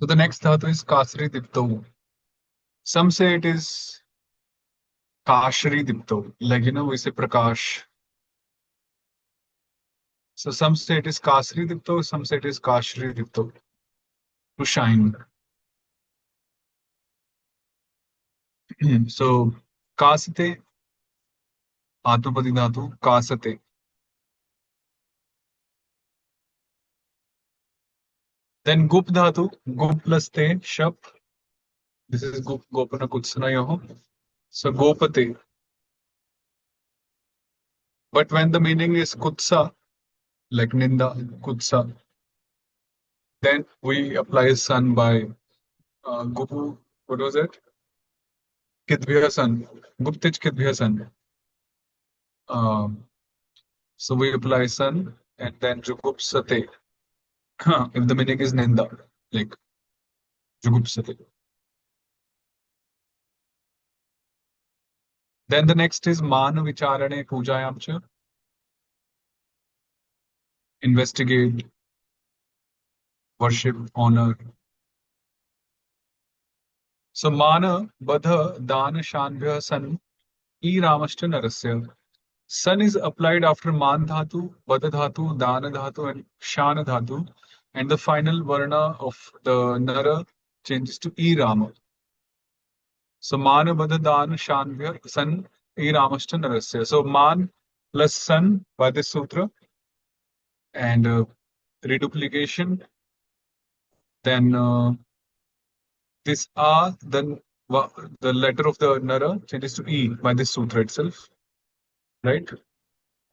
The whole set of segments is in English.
So the next dhatu is Kasri Dipto. Some say it is Kashri Dipto, like we say Prakash. So some say it is Kasri Dipto, some say it is Kashri Dipto, to shine. So Kasate, Atmapadi Dhatu, Kasate. Then Gup Dhatu, Gup plus Te, Shap. This is Gup, Gopana Kutsana Yoho. So Gopate. But when the meaning is Kutsa, like Ninda, Kutsa, then we apply sun by Gupu, what was it? Kidbhyasan, Guptich Kidbhyasan. Um, so we apply sun and then Jugupsate. If the meaning is Ninda, like Jugupsate. Then the next is Man Vicharane Pujayam cha, investigate, worship, honor. So Mana, Badha, Dana, Shanbhya, San, E Ramashta Narasya. Sun is applied after Man Dhatu, Bada Dhatu, Dana Dhatu, and Shana Dhatu, and the final Varna of the Nara changes to E Rama. So Man, Bada, Dana, Shanbhya, Sun, E Ramashta Narasya. So Man plus Sun by this sutra, and reduplication, then this A, then the letter of the Nara changes to E by this sutra itself, right?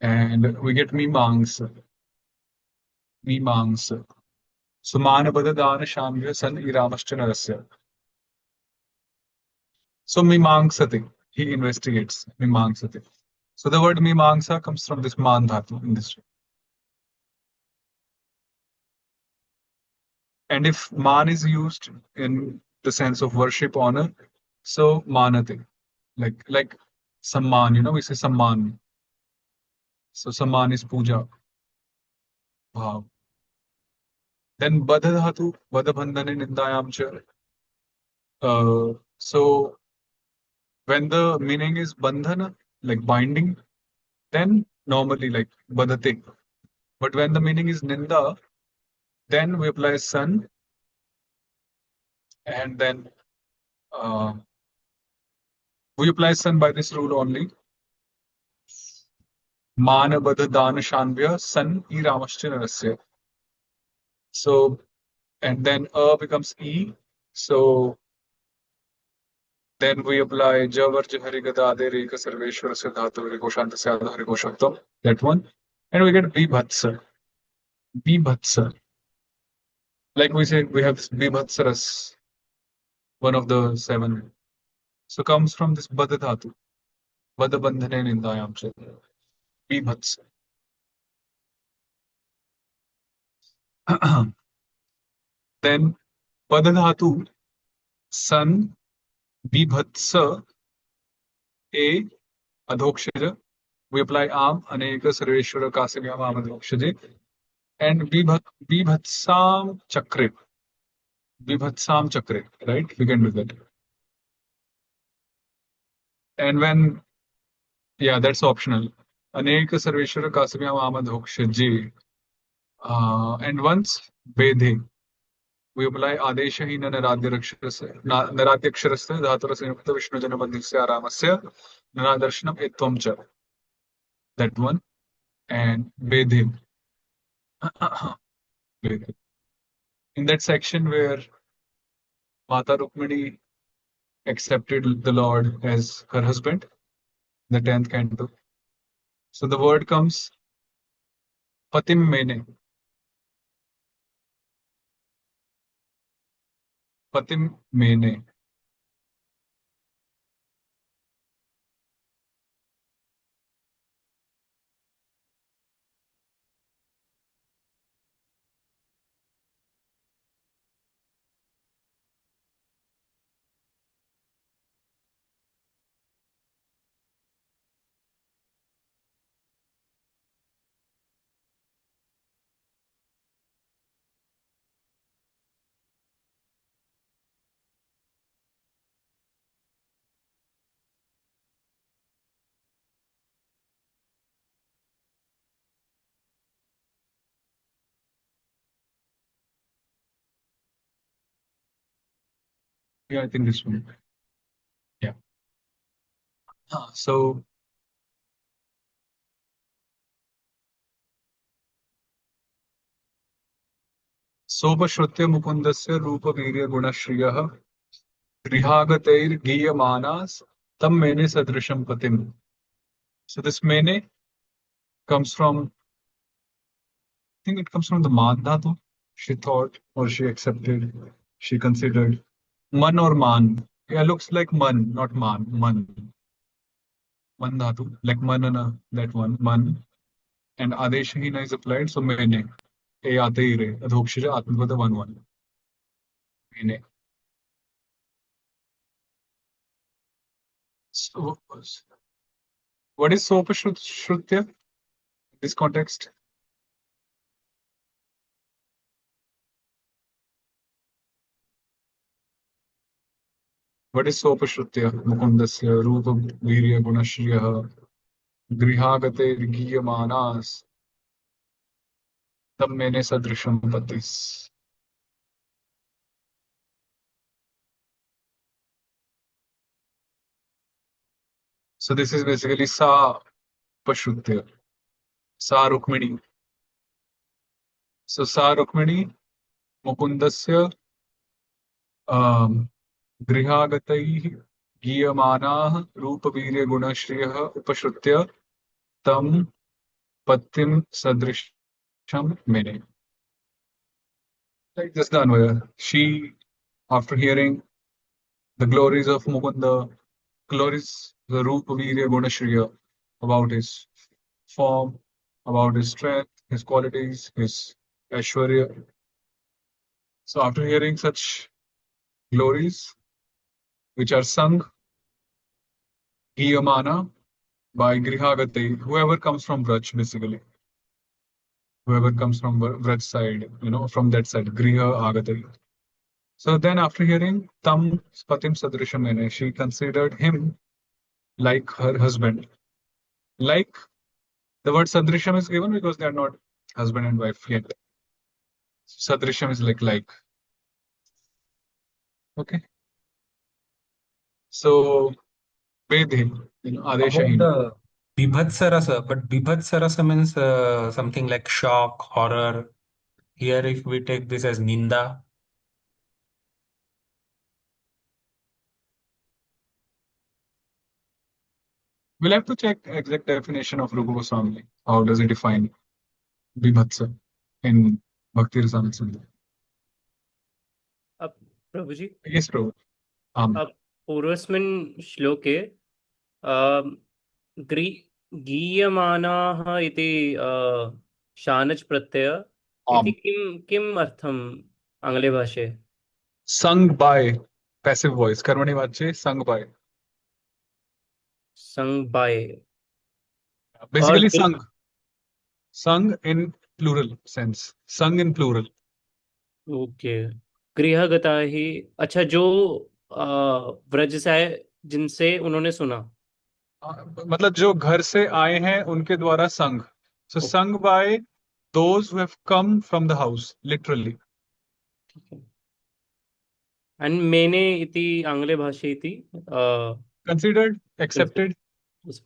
And we get Mimangs, Mimangs. So Manabadadana Shamya San Iramashchanarasya. So Mimangsati, he investigates Mimangsati. So the word Mimangsa comes from this Man Dhatu in this. And if Man is used in the sense of worship, honor, so Manati, like Samman, we say Samman. So Samman is puja, bhav. Then Badha Dhatu, Badha Bandhane Nindayam cha. So when the meaning is bandhana, like binding, then normally like badate. But when the meaning is ninda, then we apply sun, and then uh, we apply sun by this rule only. Mana badha dana shanvya san e ramashchanarasya. So and then becomes e. So then we apply javar hari gadade reka sarveshwara siddhatu rikoshanta syadha rikoshaktam. That one. And we get bibhatsa. Bibhatsa. Like we said, we have bibhatsaras, one of the seven. So comes from this Bada Dhatu. Bada Bandhane Nindayam cha. Bibhatsa. Then Pada Dhatu, San, Bibhatsa, A, Adhokshaja. We apply Am, Aneka, Sarveshwara, Kasavyam, Am, Adhokshaja. And Bibhatsam Chakre. Bibhatsam Chakre, right? We can do that. And when, yeah, that's optional. Aneka, Sarveshwara, Kasavyam, Am, Adhokshaja. And once Bedhe. We apply आदेशहीन नराद्यक्षरस्य नराद्यक्षरस्य धातुरस्य निमित्त विष्णुजनबन्धस्य आरामस्य नरादर्शनम एत्वं च. That one. And Vedhe. Vedhe. In that section where Mata Rukmini accepted the Lord as her husband, the 10th canto. So the word comes Patim Mene. Patim Mene. Yeah, I think this one. Yeah. So सोपश्रुत्य मुकुन्दस्य रूपवीर्यगुणश्रियः गृहागतैर्गीयमानास् तं मेने सदृशं पतिम्. So this mene comes from, I think it comes from the man dhatu. She thought or she accepted, she considered. Man or man. Yeah, looks like man, not man. Man. Man dhatu. Like manana, that one. Man. And adeshahina is applied, so mene. E ate ire. Adhokshira atmapada one one. Mene. So, what is sopashrutya in this context? What is sopashrutya? Mukundasya rupa virya gunashriyah grihagate giyamanas tam mene sadrisham patis. So this is basically sa pashrutya, sa rukmini. So sa rukmini mukundasya um, grihagatai giyamana rupa virya gunashriyah upashrutya tam patim sadrisham mene. Like just the Anvaya. She, after hearing the glories of Mukunda, glories, the Rupa Virya Gunashriya, about his form, about his strength, his qualities, his Aishwarya. So after hearing such glories, which are sung, Giyamana, by Grihagate, whoever comes from Vraj, basically. Whoever comes from Vraj side, from that side, Griha Agate. So then after hearing Tam Patim Sadrishamene, she considered him like her husband. Like the word Sadrisham is given because they are not husband and wife yet. Sadrisham is like. Okay. So Vedhi, About Adeshahina. the Bibhatsarasa, but Bibhatsarasa means something like shock, horror. Here, if we take this as Ninda, We'll have to check exact definition of Rupa Goswami. How does it define Bibhatsa in Bhakti Rasamrita Sindhu? अब प्रभुजी Yes, Prabhu. अब पूर्वस्मिन् श्लोके अ, ग्री गीयमानाः इति शानच् प्रत्यय इति किम् अर्थम् आङ्ग्ले भाषे Sung by passive voice. Karmani Vache, sung by. sung by और Basically sung. Sung in plural sense. Sung in plural. Okay गृहगता ही अच्छा जो व्रज से आए जिनसे उन्होंने सुना मतलब जो घर से आए हैं उनके द्वारा sung so sung by those who have come from the house literally and मेने इति आंग्ले भाषे इति considered accepted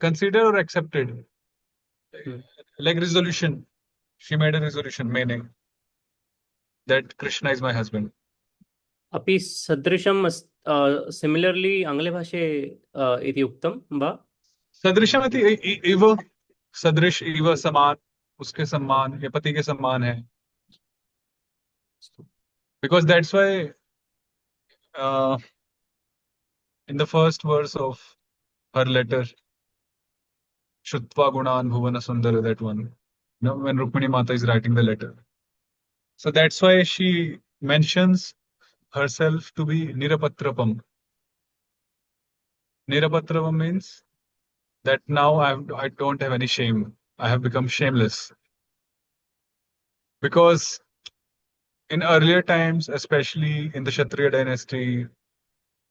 consider or accepted like resolution she made a resolution मैंने that Krishna is my husband अपि सदृशम सिमिलरली आंग्ले भाषे इति उक्तं वा सदृशम इव सदृश इव समान उसके समान या पति के समान है because that's why in the first verse of her letter Shrutva Gunan Bhuvana Sundara, that one. When Rukmini Mata is writing the letter. So that's why she mentions herself to be Nirapatrapam. Nirapatrapam means that now I don't have any shame. I have become shameless. Because in earlier times, especially in the Kshatriya dynasty,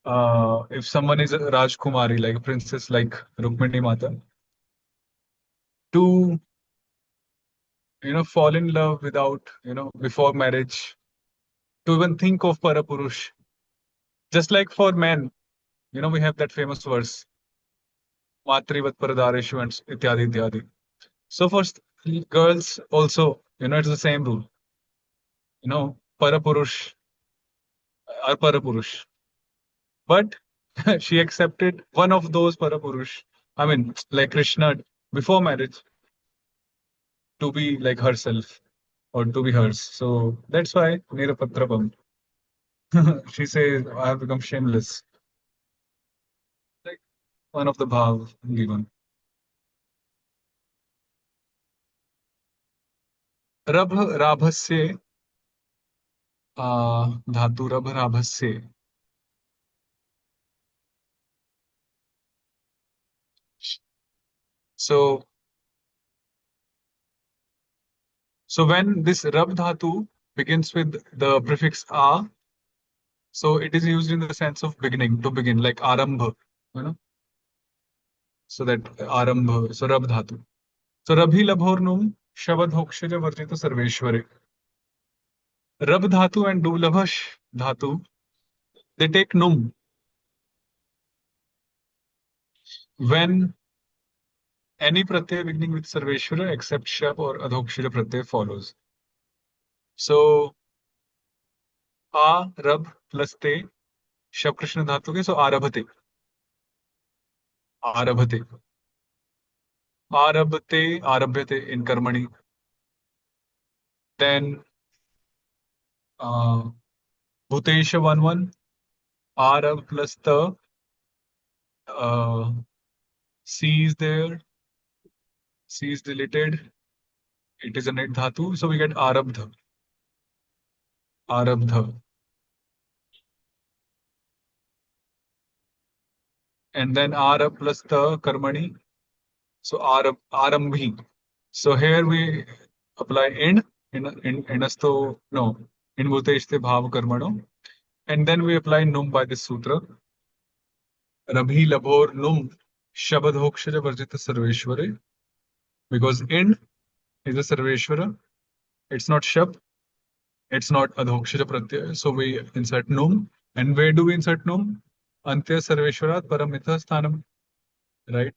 if someone is a Rajkumari, like a princess like Rukmini Mata, to fall in love without before marriage, to even think of Parapurush Just like for men, we have that famous verse, Matrivat Paradareshu and ityadi ityadi. So for girls also, it's the same rule. Parapurush or Parapurush. But she accepted one of those Parapurush, I mean, like Krishna before marriage, to be like herself or to be hers. So that's why Nirapatrapam. She says, I have become shameless. Like one of the bhav given. रभ राभस्य धातु रभ राभस्य. So when this rab dhatu begins with the prefix a, so it is used in the sense of beginning, to begin, like arambha, you know. So that arambha, so rab dhatu. So rabhi labhornum shabad hokshja varjita sarveshware. Rab dhatu and do labhash dhatu, they take num when any pratyay beginning with sarveshwara except shab or adhokshja pratyay follows. So a rab plus te शब कृष्ण धातु के. सो आरभते आरभते आरभते आरभ्यते इन कर्मणि. Then Bhutesh 1 1 आरभ plus त C is there, C is deleted, it is a net dhatu, so we get arabdha, arabdha. And then arab plus ta karmani, so arambhi. So here we apply in asto, no, in bhuteshte bhav karmano, and then we apply num by this sutra. Rabhi labhor num shabad hokshja varjita sarveshware, because in is a sarveshwara, it's not shab, it's not adhokshja pratyaya, so we insert num. And where do we insert num? Antya sarveshwarat paramitha sthanam, right?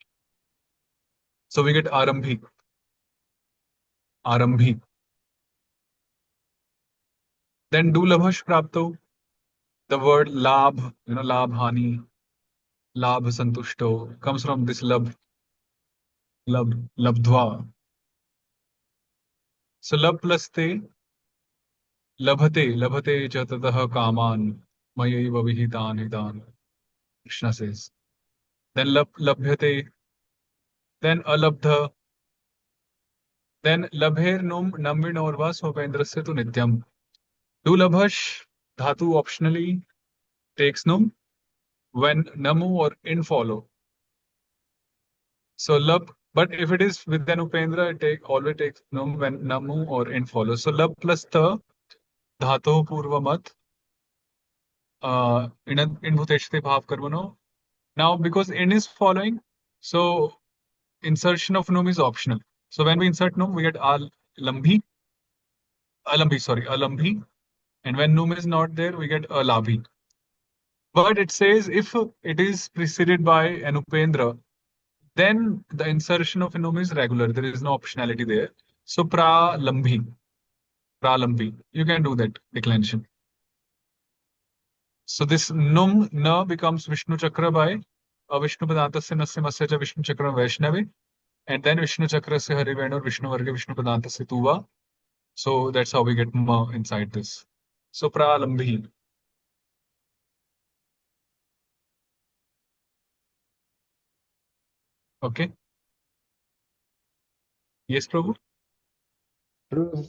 So we get arambhi, arambhi. Then do labhash prapto, the word labh, labh hani, labh santushto comes from this labdhva. So lab plus te labhate labhate च ततः कामान मयैव विहितान हितान, Krishna says. Then labhyate, then alabdha, then labher num namvinorva sopendrasya tu nityam. Do labhash dhatu optionally takes num when namu or in follow. So lab, but if it is with an upendra, it always takes num when namu or in follow. So lab plus ta dhatu purvamat in bhuteshte bhav karmano. Now because in is following, so insertion of num is optional. So when we insert num, we get alambhi, alambhi. And when num is not there, we get alabhi. But it says if it is preceded by an upendra, then the insertion of a num is regular. There is no optionality there. So pralambhi, pralambhi. You can do that declension. So this num na becomes Vishnu Chakra by Vishnu Padantasya Nasya Masya Cha Vishnu Chakra Vaishnavi. And then Vishnu Chakra se Hariven or Vishnu Varga Vishnu Padanta se Tuva. So that's how we get ma inside this. So pralambhi. Okay. Yes, Prabhu.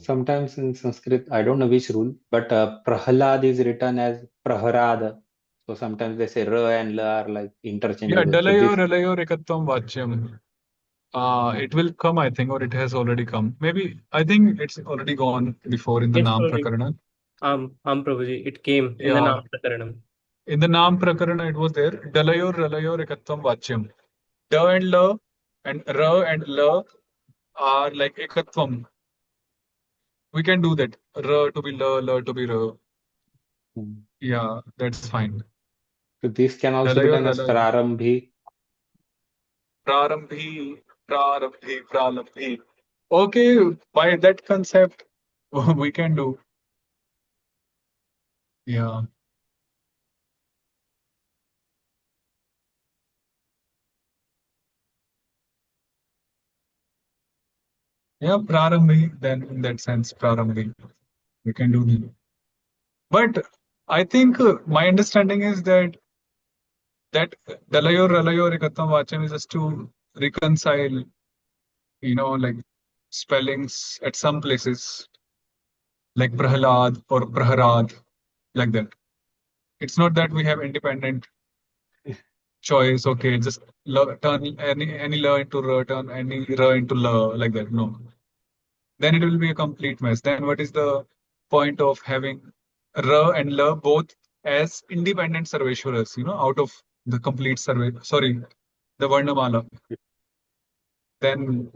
Sometimes in Sanskrit, I don't know which rule, but Prahalad is written as Praharad. So sometimes they say R and L are like Yeah, interchangeable. So dalayo this, relayo rekatvam vachyam. It will come, I think, or it has already come. Maybe I think it's already gone before in the Yes, Nam Prabhuji. Prakarana. Prabhuji, it came in the Yeah, Nam Prakaranam. in the Nam Prakarana it was there. Dalayo relayo rekatvam vachyam. Da and la and ra and la are like ekatvam. We can do that. Ra to be la, la to be ra. hmm. Yeah, that's fine. So this can also be Ralayo, done as ralayo. Prarambhi. Prarambhi, prarambhi, pralambhi. Okay, by that concept, we can do. Yeah. Yeah, prarambhi, then in that sense, prarambhi. We can do that. But I think my understanding is that Dalayor, Ralayor, Ekattam Vacham is just to reconcile, like spellings at some places, like Prahalad or Praharad, like that. It's not that we have independent choice. Okay, just turn any la into ra, turn any ra into la, like that. No, then it will be a complete mess. Then what is the point of having ra and la both as independent sarveshwaras? Out of the complete survey. Sorry, the Varnamala. Then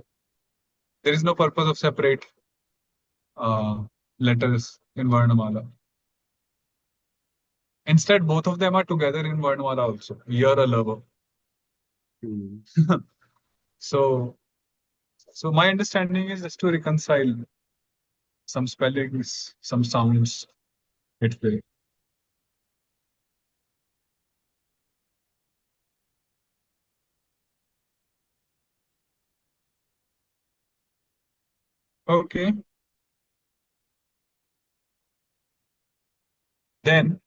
there is no purpose of separate uh, letters in Varnamala. Instead, both of them are together in Varnamala also. You're a lover. Hmm. So, so my understanding is just to reconcile some spellings, some sounds. It will. Okay. Then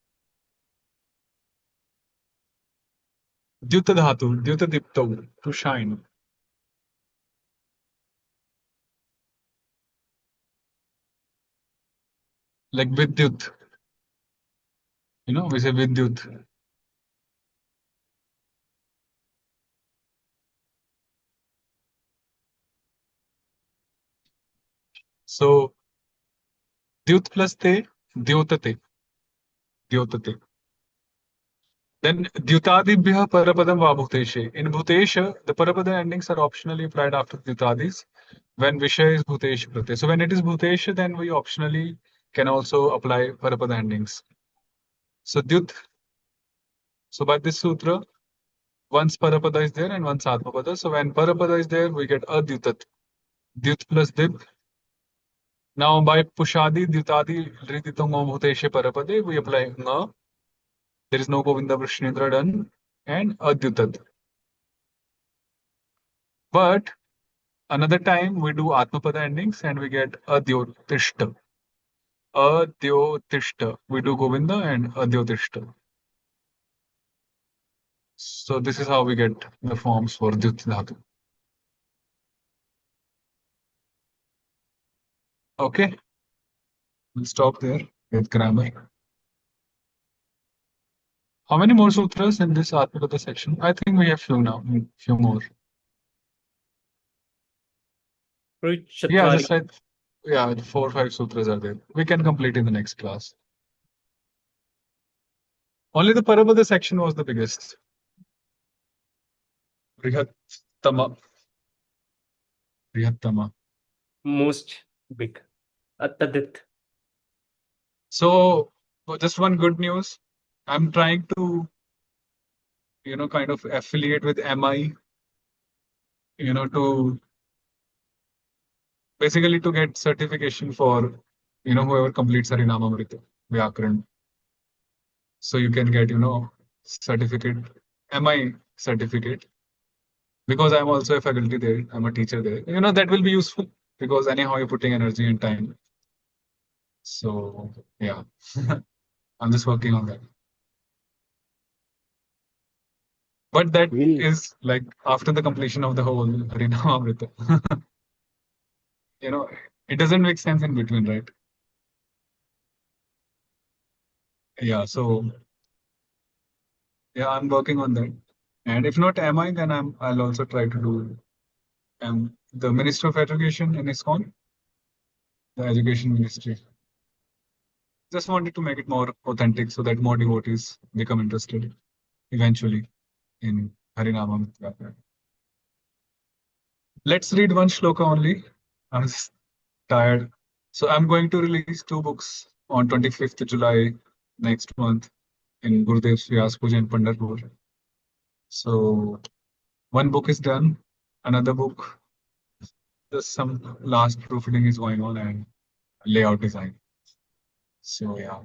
Dyuta Dhatu, Dyuta Dipto, to shine. Like Vidyut. We say Vidyut. So Dyut plus te, Dyotate. Dyotate. Then Dyutadibhya Parapadam Vabhuteshe. In Bhutesha, the Parapada endings are optionally applied after Dyutadis when Vishay is Bhutesha Pratyaya. So when it is Bhutesha, then we optionally can also apply Parapada endings. So Dyut, so by this sutra, once Parapada is there and once Atmapada. So when Parapada is there, we get Adyutat. Dyut plus Dip. Now by Pushadi, Dyutadi, Riditam Bhuteshe Parapade, we apply Nga. There is no Govinda Vrishnendra done and Adyutat. But another time we do Atmapada endings and we get Adyotishta. Adyotishta. We do Govinda and Adyotishta. So this is how we get the forms for Dyut Dhatu. Okay, we'll stop there with grammar. How many more sutras in this Atmapada section? I think we have few now, few more. Yeah, Chatwari. just like, yeah, 4 or 5 sutras are there. We can complete in the next class. Only the Parapada section was the biggest. Brihattama. Brihattama. Most big. Atadit. So just one good news. I'm trying to, kind of affiliate with MI, to basically to get certification for, whoever completes Namamrita, Vyakaranama. So you can get, certificate, MI certificate, because I'm also a faculty there. I'm a teacher there. That will be useful because anyhow you're putting energy and time. So yeah, I'm just working on that. But that We'll is like after the completion of the whole Harinamamrita. It doesn't make sense in between, right? Yeah, so yeah, I'm working on that. And if not MI, then I'll also try to do the Minister of Education in ISKCON, the Education Ministry. Just wanted to make it more authentic so that more devotees become interested eventually in Harinamam. Let's read one shloka only. I'm just tired. So I'm going to release 2 books on 25th July next month. in Gurudev's Vyas Puja in Pandharpur. So one book is done, another book, just some last proofreading is going on and layout design. So yeah.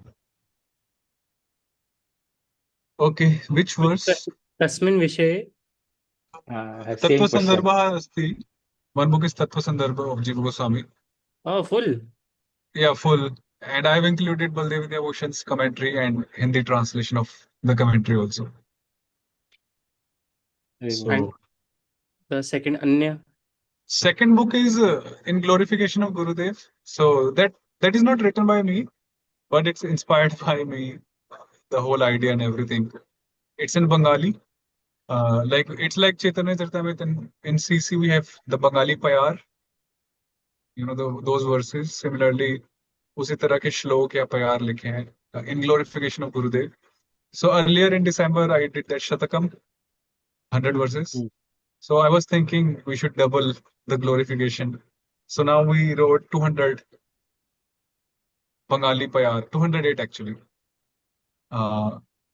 Okay, which verse? कस्मिन् विषये? Same question. Tattva-sandarbha asti. One book is Tattva-sandarbha of Jiva Goswami. Oh, full. Yeah, full. And I've included Baldev Devotion's commentary and Hindi translation of the commentary also. Very So, And the second Anya. second book is in glorification of Gurudev. So that is not written by me, but it's inspired by me, the whole idea and everything. It's in Bengali. Like it's like Chaitanya Charitamrita. In CC we have the Bengali Payar. You know those verses. Similarly, उसी तरह के श्लोक या प्यार लिखे हैं in glorification of Gurudev. So earlier in December I did that Shatakam, 100 verses. Hmm. So I was thinking we should double the glorification. So now we wrote 200 Bengali Payar, 208 actually.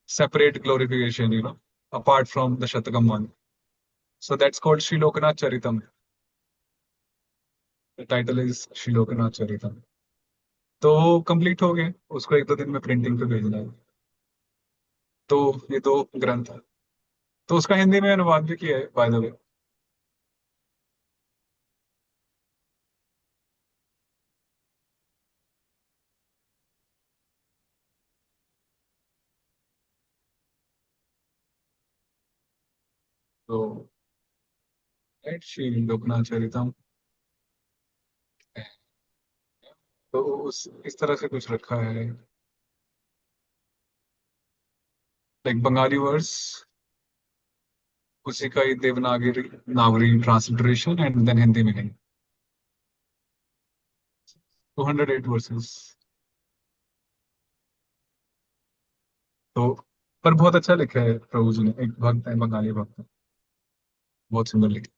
Separate glorification, you know, apart from the Shatakam one. So that's called Sri Lokanath Charitam. The title is Sri Lokanath Charitam. तो complete हो गए, उसको एक दो दिन में printing पे भेजना है. तो ये दो ग्रंथ है, तो उसका हिंदी में अनुवाद भी किया है बाय द वे. तो राइट श्री लोकनाथ चरितम. तो उस इस तरह से कुछ रखा है, लाइक बंगाली वर्स, उसी का ही देवनागरी नागरी ट्रांसलिटरेशन एंड देन हिंदी में 208 वर्सेस. तो पर बहुत अच्छा लिखा है प्रभु जी ने. एक भक्त है, बंगाली भक्त है, बहुत सुंदर लिखा.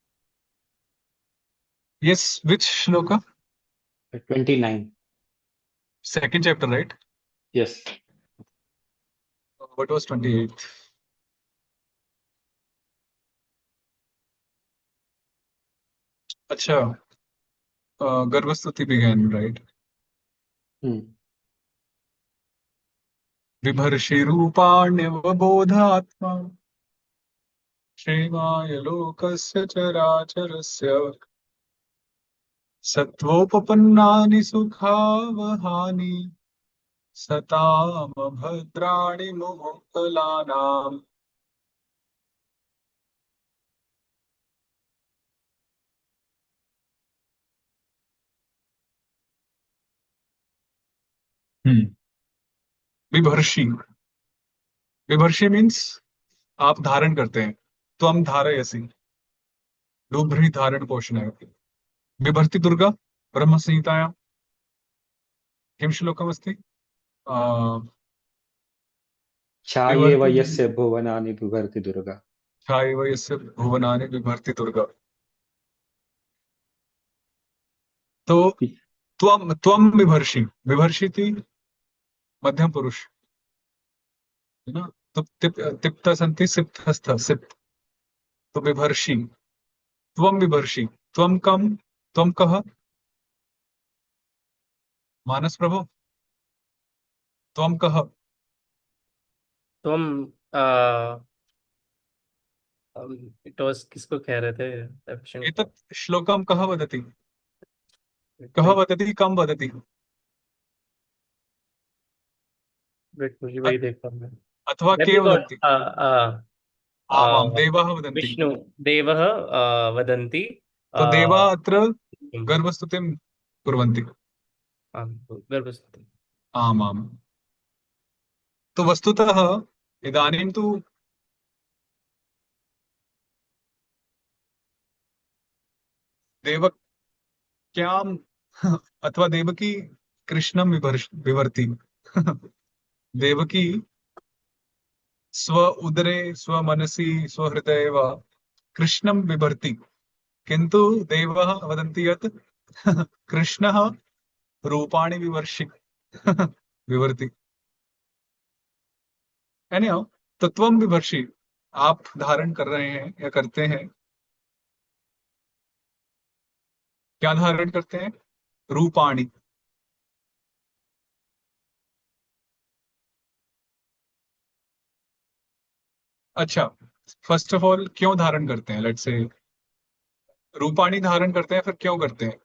Yes, which shloka? 29. Second chapter right? Yes. What was 28? अच्छा, गर्भस्तुति began right? Hmm. बिभर्षि रूपाण्यवबोधात्मा क्षेमाय लोकस्य चराचरस्य सत्त्वोपपन्नानि सुखावहानि सताम भद्राणि मुमुक्तलानाम्. बिभर्षि, बिभर्षि मीन्स आप धारण करते हैं. त्वम धारयसि, डुभ्री धारण पोषण है. बिभर्ति दुर्गा ब्रह्म संहितायां किं श्लोकमस्ति? छायेव यस्य भुवनानि बिभर्ति दुर्गा. छायेव यस्य भुवनानि बिभर्ति दुर्गा. तो त्वम त्वम बिभर्षि, बिभर्षि थी मध्यम पुरुष है ना. तो तिप्त संति सिप्तस्थ सिप्त. तो बिभर्षि, त्वम बिभर्षि. त्वम कम, त्वम कह, मानस प्रभु. त्वम कह, तुम इट वाज किसको कह रहे थे? एतत् श्लोकम कह वदति, कह वदति, कम वदति. वेट, मुझे वही देख रहा हूँ मैं. अथवा के वदन्ति. आमां देवाः वदन्ति. विष्णु देवः वदन्ति. तो देवाः अत्र गर्भस्तुतिं कुर्वन्ति. गर्भस्तुति. आमाम्. तो वस्तुतः इदानीं तु देवक्याम् अथवा देवकी कृष्णं विवर्ति. देवकी स्व उदरे स्वमनसि स्वहृदये वा कृष्णं बिभर्ति. किन्तु देवाः वदन्ति यत् कृष्णः रूपाणि विवर्षि विवर्ति. एनीहाउ, तो त्वम विभर्षि, आप धारण कर रहे हैं या करते हैं, क्या धारण करते हैं? रूपाणी। अच्छा, फर्स्ट ऑफ ऑल क्यों धारण करते हैं, लेट्स से रूपाणी धारण करते हैं, फिर क्यों करते हैं?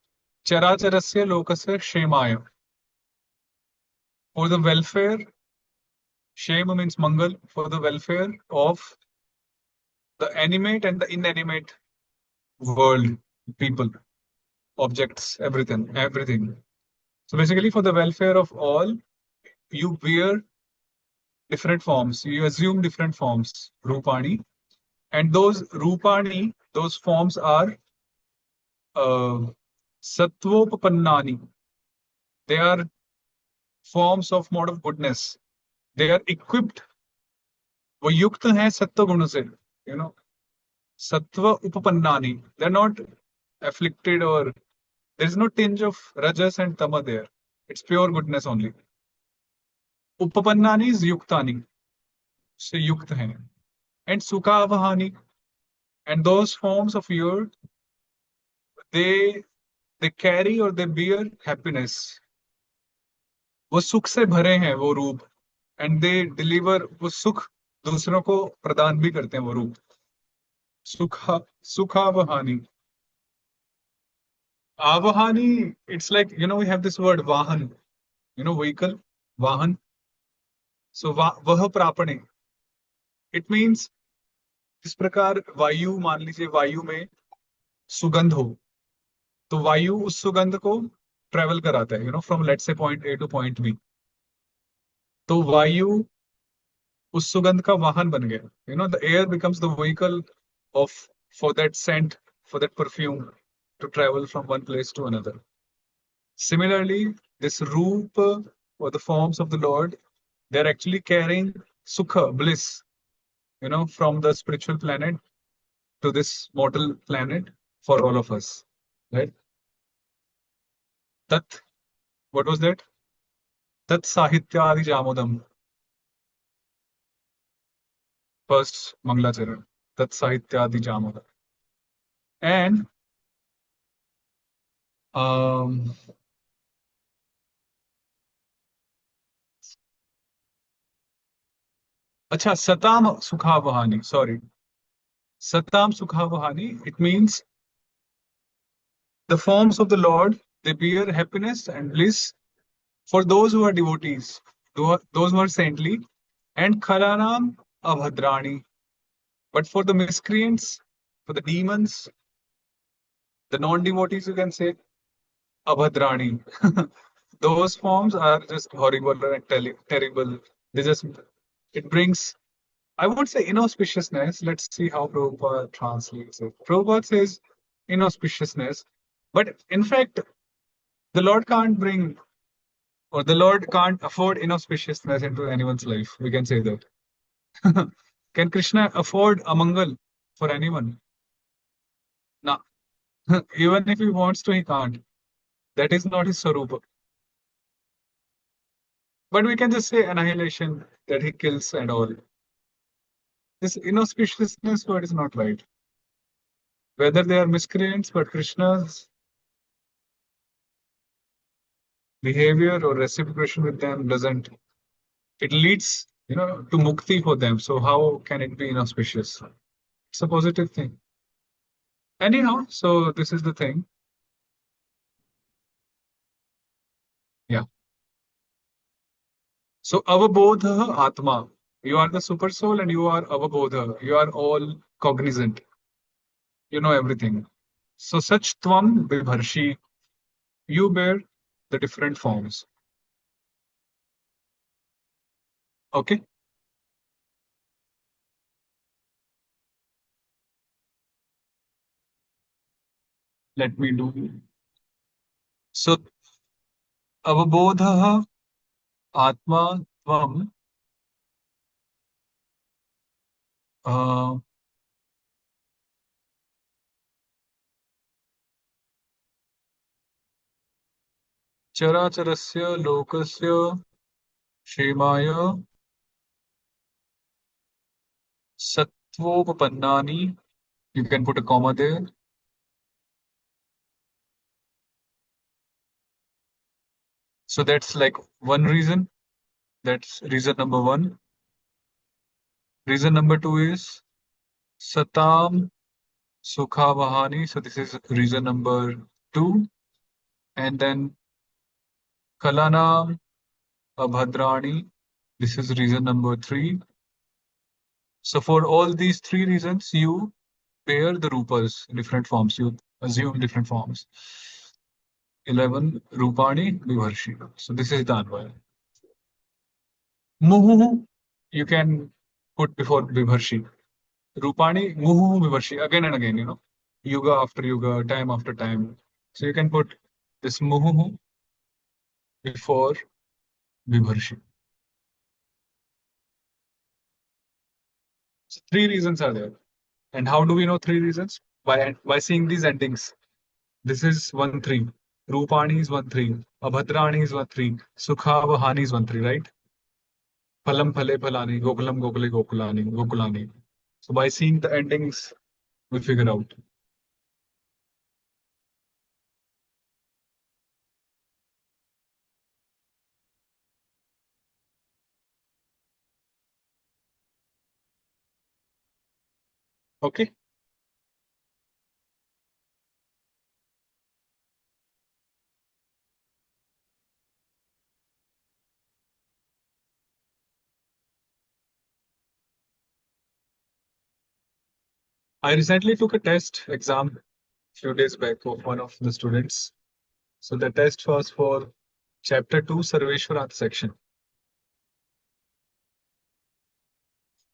चराचरस्य लोकस्य क्षेमाय, फॉर द वेलफेयर, क्षेम means Mangal, for the welfare of the animate and the inanimate world, people, objects, everything. So basically, for the welfare of all, you wear different forms, you assume different forms, Rupani, and those Rupani, those forms are uh, Sattvopannani. They are forms of mode of goodness. They are equipped, वो युक्त हैं सत्व गुण से, you know, सत्व उपपन्नानि. They're not afflicted, or there is no tinge of rajas and tama there. It's pure goodness only. उपपन्नानि is युक्तानि, से युक्त हैं. And सुखावहानि, and those forms of your, they they carry or they bear happiness. वो सुख से भरे हैं वो रूप, एंड दे डिलीवर, वो सुख दूसरों को प्रदान भी करते हैं वो रूप. सुखा सुखावहानि. Avahani, it's like, we have this word vahan, vehicle, vahan. So vah prapane, it means, इस प्रकार वायु, मान लीजिए वायु में सुगंध हो, तो वायु उस सुगंध को ट्रेवल कराता है, from let's say point A to point B. तो वायु उस सुगंध का वाहन बन गया. The air becomes the vehicle of, for that scent, for that perfume, to travel from one place to another. Similarly, this Rupa, or the forms of the Lord, they're actually carrying Sukha, bliss, from the spiritual planet to this mortal planet for all of us. Right? Tat, what was that? Tat Sahityadi Jamodam. First Mangalacharan. Tat Sahityadi Jamodam. And um, Acha, Satam Sukhavahani. Sorry. Satam Sukhavahani. It means the forms of the Lord, they bear happiness and bliss for those who are devotees, those who are saintly, and Kharanam Abhadrani. But for the miscreants, for the demons, the non-devotees, you can say Abhadrani. Those forms are just horrible and terrible. They just, it brings, I won't say inauspiciousness. Let's see how Prabhupada translates it. Prabhupada says inauspiciousness, but in fact, the Lord can't bring, or the Lord can't afford inauspiciousness into anyone's life. We can say that. Can Krishna afford a mangal for anyone? No. Even if he wants to, he can't. That is not his sarupa. But we can just say annihilation, that he kills and all. This inauspiciousness word is not right. Whether they are miscreants, but Krishna's behavior or reciprocation with them doesn't, it leads, to mukti for them. So how can it be inauspicious? It's a positive thing. Anyhow, so this is the thing. Yeah. So avabodha atma. You are the super soul and you are avabodha. You are all cognizant. You know everything. So such tvam vibharshi. You bear the different forms. Okay. Let me do. So avabodha atma tvam uh, चराचरस्य लोकस्य क्षेमाय Sattvopannani. You can put a comma there. So that's like one reason. That's reason number one. Reason number two is Satam Sukhavahani. So this is reason number two. And then Kalanam Abhadrani. This is reason number three. So for all these three reasons, you pair the rupas, different forms. You assume different forms. 11 Rupani Vivarshi. So this is the Anvaya. Muhu, you can put before Vivarshi. Rupani, Muhu Vivarshi, again and again, Yuga after yuga, time after time. So you can put this Muhu before Vivarshi. So three reasons are there. And how do we know three reasons? By seeing these endings. This is 1-3. Rupani is 1-3. Abhadrani is 1-3. Sukhavahani is 1-3, right? Phalam phale phalani, Gokulam gokule gokulani. So by seeing the endings, we figure out. Okay. I recently took a test exam a few days back of one of the students. So the test was for chapter 2, Sarveshwararth section.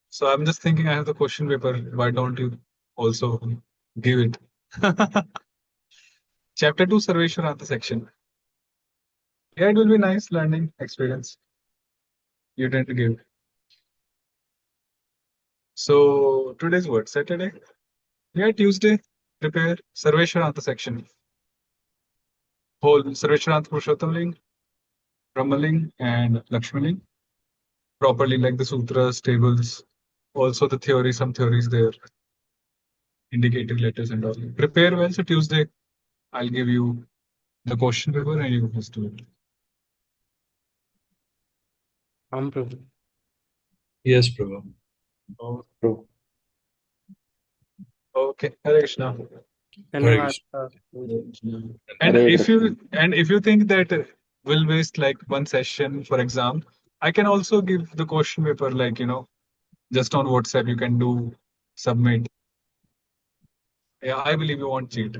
So I'm just thinking I have the question paper. Why don't you also give it? Chapter 2, Sarveshwararth section. Yeah, it will be nice learning experience. You tend to give. So today's what? Saturday? Yeah, Tuesday. Prepare Sarveshwararth section. Whole Sarveshwararth Purushottam Brahmaling, and Lakshmaling. Properly, like the sutras, tables, also the theory, some theories there, indicative letters and all. Prepare well. So Tuesday, I'll give you the question paper and you must do it. Prabhu. Yes, Prabhu. Oh, True. okay. Hare Krishna. धन्यवाद And Hare if you think that will waste like one session for exam, I can also give the question paper like just on WhatsApp. You can do submit. Yeah, I believe you won't cheat.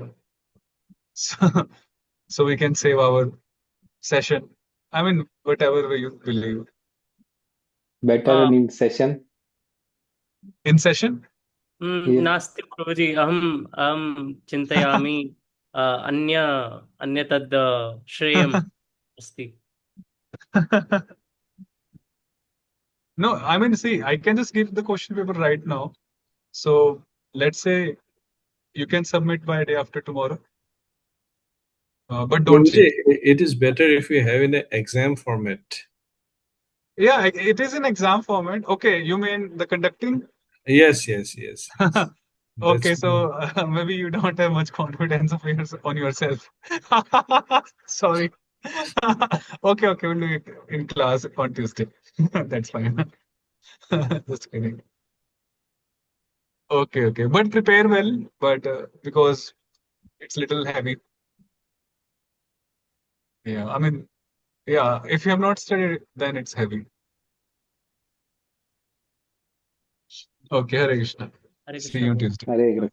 So we can save our session. I mean, whatever way you believe. Better Uh, in session. In session? Yes. नास्ति प्रभुजी अहम् अहं चिन्तयामि अन्य तद् श्रेयम् अस्ति No, I mean, see, I can just give the question paper right now. So let's say you can submit by day after tomorrow, but don't Prabhuji, cheat. it is better if we have in an exam format. Yeah, it is in exam format. Okay, you mean the conducting? Yes. Okay, That's so maybe you don't have much confidence on yourself. Sorry. Okay, we'll do it in class on Tuesday. That's fine. Just kidding. Okay. But prepare well, but because it's little heavy. Yeah, I mean, yeah, if you have not studied, then it's heavy. Okay, Hare Krishna. Hare See you Krishna on Tuesday. Hare Krishna.